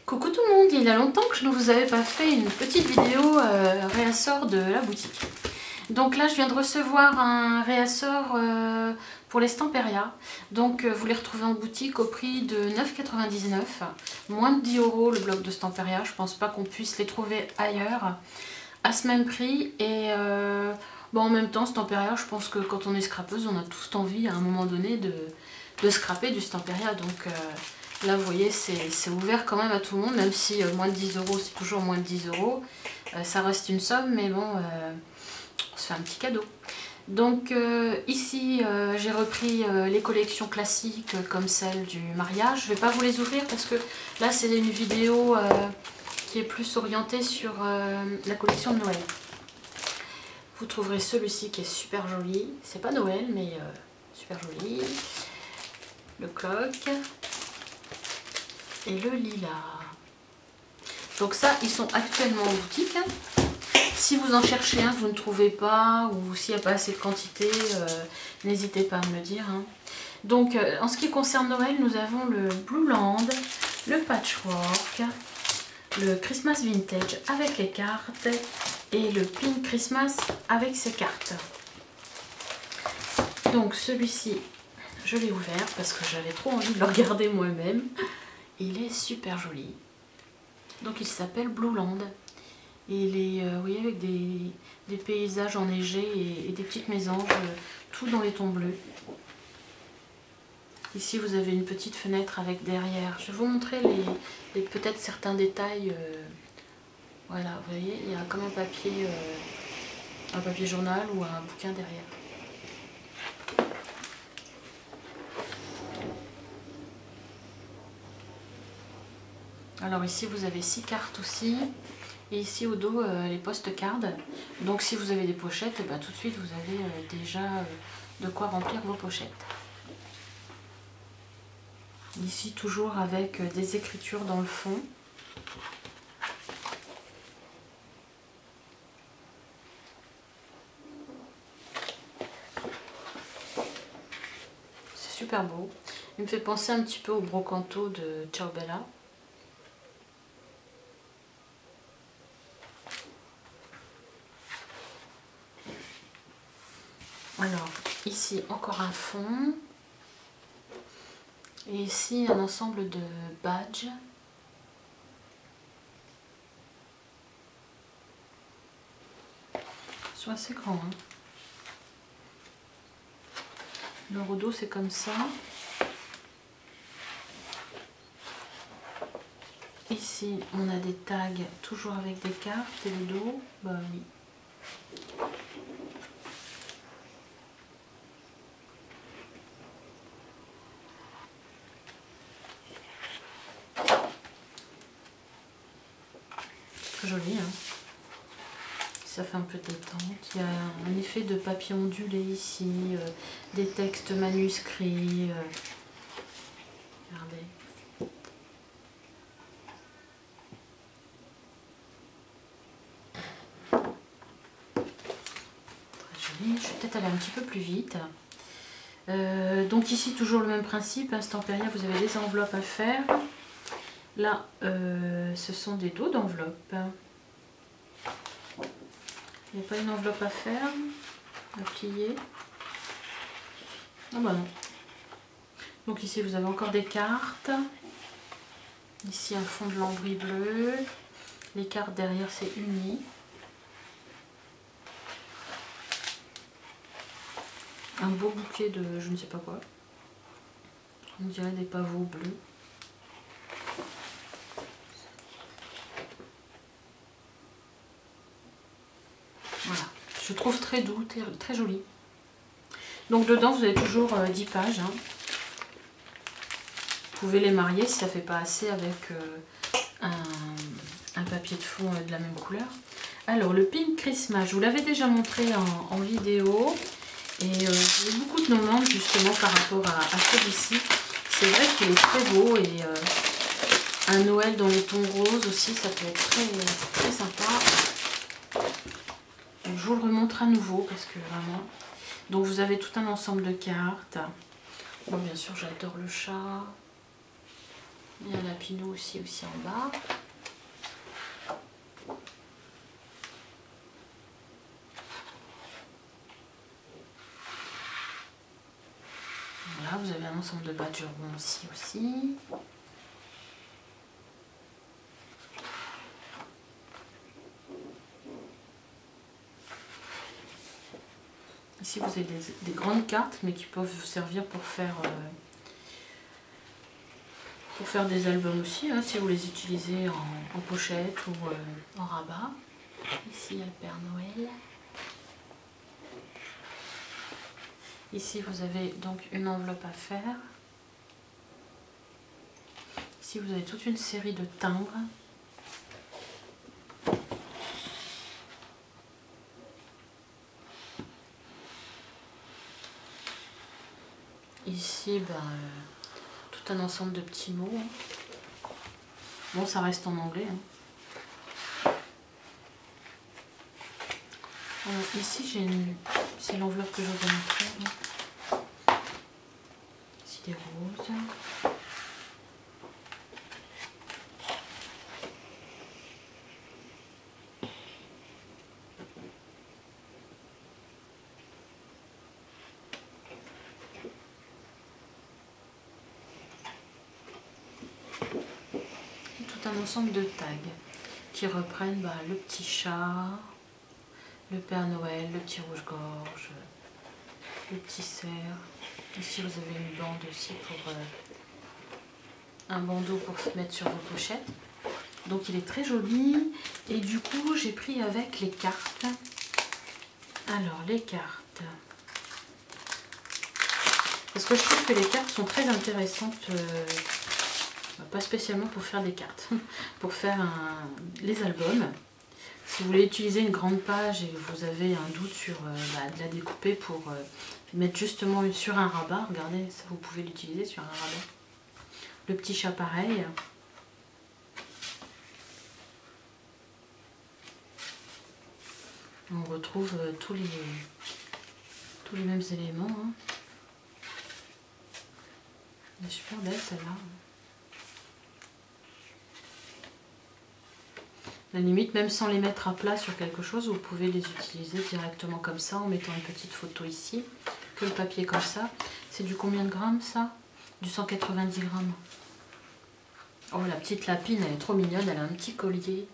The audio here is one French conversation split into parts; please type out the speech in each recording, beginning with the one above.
Coucou tout le monde, il y a longtemps que je ne vous avais pas fait une petite vidéo réassort de la boutique. Donc là je viens de recevoir un réassort pour les Stamperia. Donc vous les retrouvez en boutique au prix de 9,99 €, moins de 10 € le bloc de Stamperia. Je pense pas qu'on puisse les trouver ailleurs à ce même prix. Et bon, en même temps Stamperia, je pense que quand on est scrapeuse on a tous envie à un moment donné de scraper du Stamperia. Donc là vous voyez c'est ouvert quand même à tout le monde, même si moins de 10 € c'est toujours moins de 10 €. Ça reste une somme, mais bon, on se fait un petit cadeau. Donc ici j'ai repris les collections classiques comme celle du mariage. Je ne vais pas vous les ouvrir parce que là c'est une vidéo qui est plus orientée sur la collection de Noël. Vous trouverez celui-ci qui est super joli. C'est pas Noël mais super joli. Le clock et le lilas. Donc ça, ils sont actuellement en boutique. Si vous en cherchez un, vous ne trouvez pas, ou s'il n'y a pas assez de quantité, n'hésitez pas à me le dire. Donc en ce qui concerne Noël, nous avons le Blue Land, le Patchwork, le Christmas Vintage avec les cartes et le Pink Christmas avec ses cartes. Donc celui-ci, je l'ai ouvert parce que j'avais trop envie de le regarder moi-même. Il est super joli. Donc il s'appelle Blue Land. Et il est, vous voyez, avec des paysages enneigés et des petites mésanges, tout dans les tons bleus. Ici vous avez une petite fenêtre avec derrière. Je vais vous montrer peut-être certains détails. Voilà, vous voyez, il y a comme un papier journal ou un bouquin derrière. Alors ici vous avez 6 cartes aussi. Et ici au dos les post-cards. Donc si vous avez des pochettes, bah, tout de suite vous avez déjà de quoi remplir vos pochettes. Ici toujours avec des écritures dans le fond. C'est super beau. Il me fait penser un petit peu au brocanto de Ciao Bella. Alors, ici encore un fond. Et ici un ensemble de badges. Ils sont assez grands. Hein. Le rideau c'est comme ça. Ici on a des tags toujours avec des cartes et le dos. Bah oui. Joli, hein. Ça fait un peu détente. Il y a un effet de papier ondulé ici, des textes manuscrits. Regardez. Très joli. Je vais peut-être aller un petit peu plus vite. Donc ici toujours le même principe, Stamperia, vous avez des enveloppes à faire. Là, ce sont des dos d'enveloppe. Il n'y a pas une enveloppe à faire, à plier. Ah bah non. Donc ici vous avez encore des cartes. Ici un fond de lambris bleu. Les cartes derrière c'est uni. Un beau bouquet de je ne sais pas quoi. On dirait des pavots bleus. Voilà, je trouve très doux, très joli. Donc dedans vous avez toujours 10 pages. Hein. Vous pouvez les marier si ça ne fait pas assez avec un papier de fond de la même couleur. Alors le Pink Christmas, je vous l'avais déjà montré en vidéo. Et j'ai eu beaucoup de demandes justement par rapport à celui-ci. C'est vrai qu'il est très beau et un Noël dans les tons roses aussi, ça peut être très sympa. Donc, je vous le remontre à nouveau parce que vraiment... Donc vous avez tout un ensemble de cartes. Bon, bien sûr j'adore le chat. Il y a la lapinou aussi en bas. Voilà, vous avez un ensemble de badges ronds aussi. Ici vous avez des grandes cartes, mais qui peuvent vous servir pour faire des albums aussi, hein, si vous les utilisez en pochette ou en rabat. Ici il y a le Père Noël. Ici vous avez donc une enveloppe à faire. Ici vous avez toute une série de timbres. Ici, tout un ensemble de petits mots. Bon, ça reste en anglais. Ici, c'est l'enveloppe que je vous ai montrée. Ici, des roses. Un ensemble de tags qui reprennent le petit chat, le Père Noël, le petit rouge-gorge, le petit cerf. Ici vous avez une bande aussi pour un bandeau pour se mettre sur vos pochettes. Donc il est très joli et du coup j'ai pris avec les cartes. Alors les cartes, parce que je trouve que les cartes sont très intéressantes. Pas spécialement pour faire des cartes, pour faire les albums. Si vous voulez utiliser une grande page et vous avez un doute sur de la découper pour mettre justement sur un rabat, regardez, ça vous pouvez l'utiliser sur un rabat. Le petit chat pareil. On retrouve tous les mêmes éléments. Hein. Elle est super belle celle-là. À la limite, même sans les mettre à plat sur quelque chose, vous pouvez les utiliser directement comme ça, en mettant une petite photo ici, que le papier comme ça. C'est du combien de grammes ça? Du 190 grammes. Oh, la petite lapine, elle est trop mignonne, elle a un petit collier.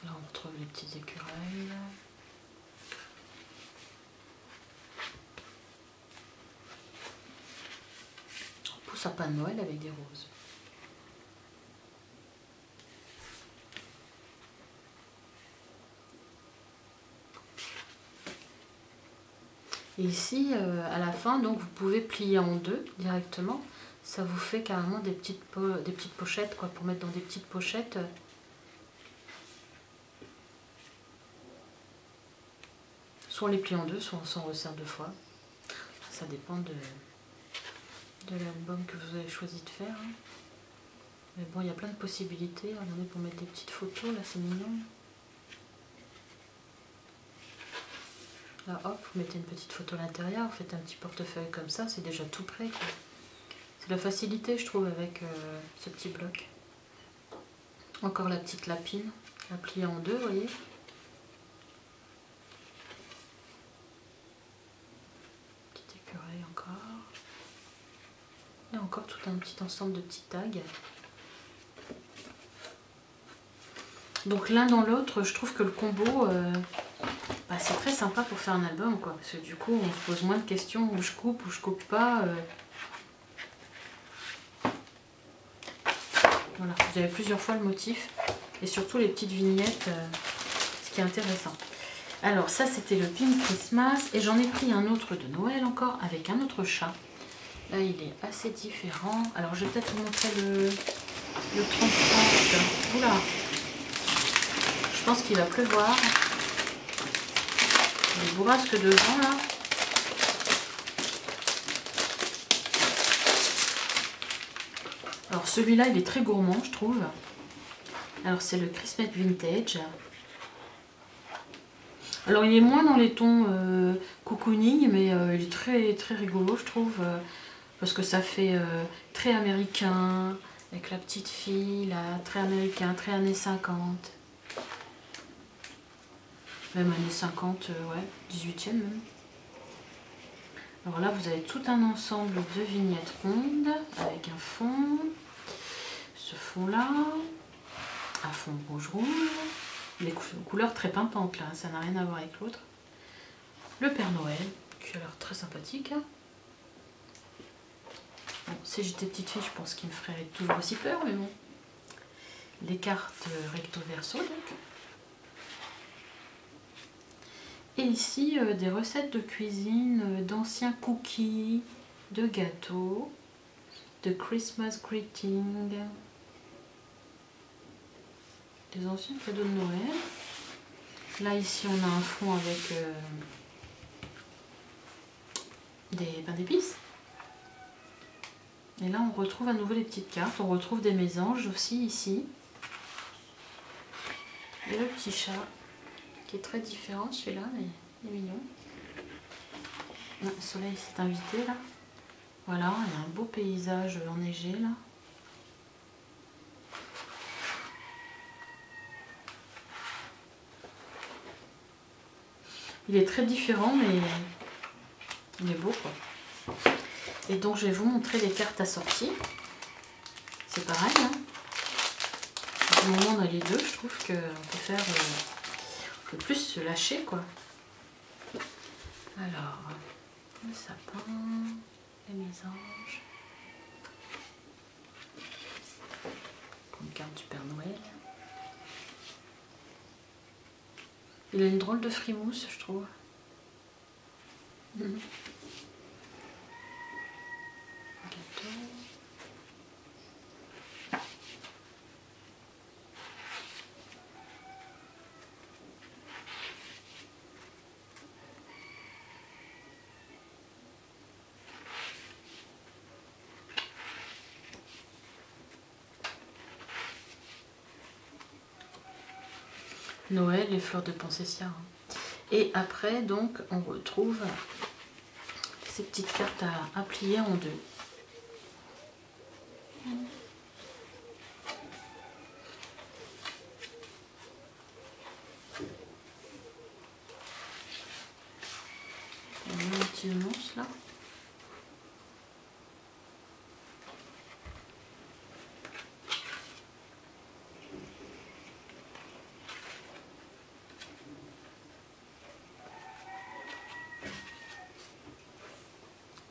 Là, on retrouve les petits écureuils. Sapin de Noël avec des roses. Et ici, à la fin, donc vous pouvez plier en deux directement. Ça vous fait carrément des petites pochettes, quoi, pour mettre dans des petites pochettes. Soit on les plie en deux, soit on s'en resserre deux fois. Ça dépend de l'album que vous avez choisi de faire. Hein. Mais bon, il y a plein de possibilités. Regardez, pour mettre des petites photos, là c'est mignon. Là hop, vous mettez une petite photo à l'intérieur, vous faites un petit portefeuille comme ça, c'est déjà tout prêt. C'est la facilité je trouve avec ce petit bloc. Encore la petite lapine, la plier en deux, vous voyez. Petit écureuil encore. Et encore tout un petit ensemble de petits tags. Donc l'un dans l'autre, je trouve que le combo, c'est très sympa pour faire un album, quoi. Parce que du coup, on se pose moins de questions où je coupe pas. Voilà, vous avez plusieurs fois le motif. Et surtout les petites vignettes, ce qui est intéressant. Alors ça, c'était le Pink Christmas. Et j'en ai pris un autre de Noël encore, avec un autre chat. Là, il est assez différent. Alors, je vais peut-être vous montrer le 30-30. Oula! Je pense qu'il va pleuvoir. Il est bourrasque de vent, là. Alors, celui-là, il est très gourmand, je trouve. Alors, c'est le Christmas Vintage. Alors il est moins dans les tons cocooning, mais il est très rigolo je trouve, parce que ça fait très américain, avec la petite fille là, très américain, très années 50. Même années 50, ouais, 18e même. Alors là vous avez tout un ensemble de vignettes rondes, avec un fond, ce fond là, un fond rouge-rouge. Des couleurs très pimpantes là, ça n'a rien à voir avec l'autre. Le Père Noël, qui a l'air très sympathique. Bon, si j'étais petite fille, je pense qu'il me ferait toujours aussi peur, mais bon. Les cartes recto verso donc. Et ici, des recettes de cuisine, d'anciens cookies, de gâteaux, de Christmas greeting. Des anciens cadeaux de Noël. Là ici on a un fond avec des pains d'épices. Et là on retrouve à nouveau les petites cartes. On retrouve des mésanges aussi ici. Et le petit chat qui est très différent celui-là, mais il est mignon. Le soleil s'est invité là. Voilà, il y a un beau paysage enneigé là. Il est très différent, mais il est beau quoi. Et donc je vais vous montrer les cartes assorties. C'est pareil, hein. Du moment où on a les deux, je trouve qu'on peut faire, on peut plus se lâcher quoi. Alors, le sapin, les mésanges, comme carte du Père Noël. Il a une drôle de frimousse, je trouve. Gâteau. Noël, les fleurs de Poncessia. Et après, donc, on retrouve ces petites cartes à plier en deux. On a un petit annonce là.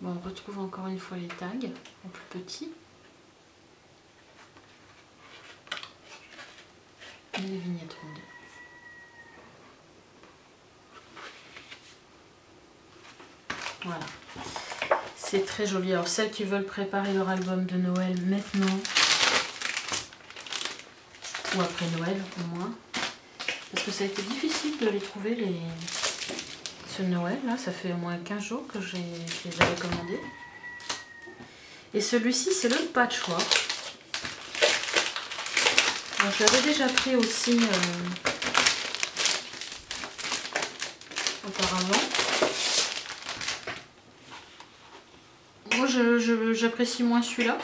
Bon, on retrouve encore une fois les tags en plus petits. Et les vignettes rondes. Voilà. C'est très joli. Alors celles qui veulent préparer leur album de Noël maintenant, ou après Noël au moins, parce que ça a été difficile de les trouver ce Noël là, ça fait au moins 15 jours que je les avais commandés. Et celui-ci c'est le patchwork. Alors, je l'avais déjà pris aussi auparavant. Moi j'apprécie moins celui-là,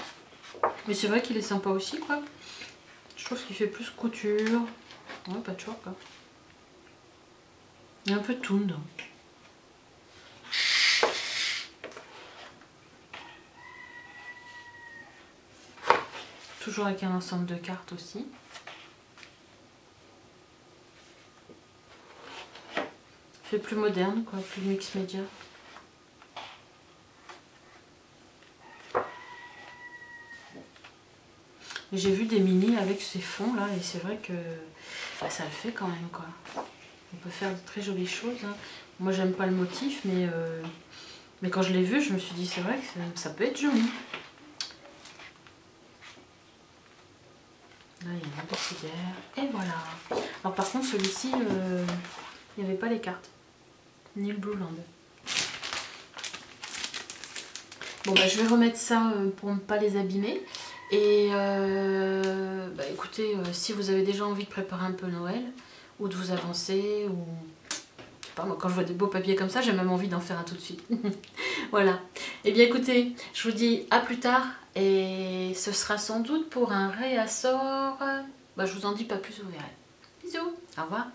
mais c'est vrai qu'il est sympa aussi quoi. Je trouve qu'il fait plus couture. Ouais, patchwork quoi. Il y a un peu de tout dedans. Toujours avec un ensemble de cartes aussi. Fait plus moderne quoi, plus mix média. J'ai vu des mini avec ces fonds là et c'est vrai que bah, ça le fait quand même quoi. On peut faire de très jolies choses. Hein. Moi j'aime pas le motif mais quand je l'ai vu je me suis dit c'est vrai que ça peut être joli. Là il y a un décider et voilà. Alors par contre celui-ci il n'y avait pas les cartes. Ni le Blue Land. Bon bah je vais remettre ça pour ne pas les abîmer. Et bah écoutez, si vous avez déjà envie de préparer un peu Noël, ou de vous avancer, ou pas, moi quand je vois des beaux papiers comme ça, j'ai même envie d'en faire un tout de suite. Voilà. Et bien écoutez, je vous dis à plus tard et ce sera sans doute pour un réassort. Bah, je vous en dis pas plus, vous verrez. Bisous, au revoir.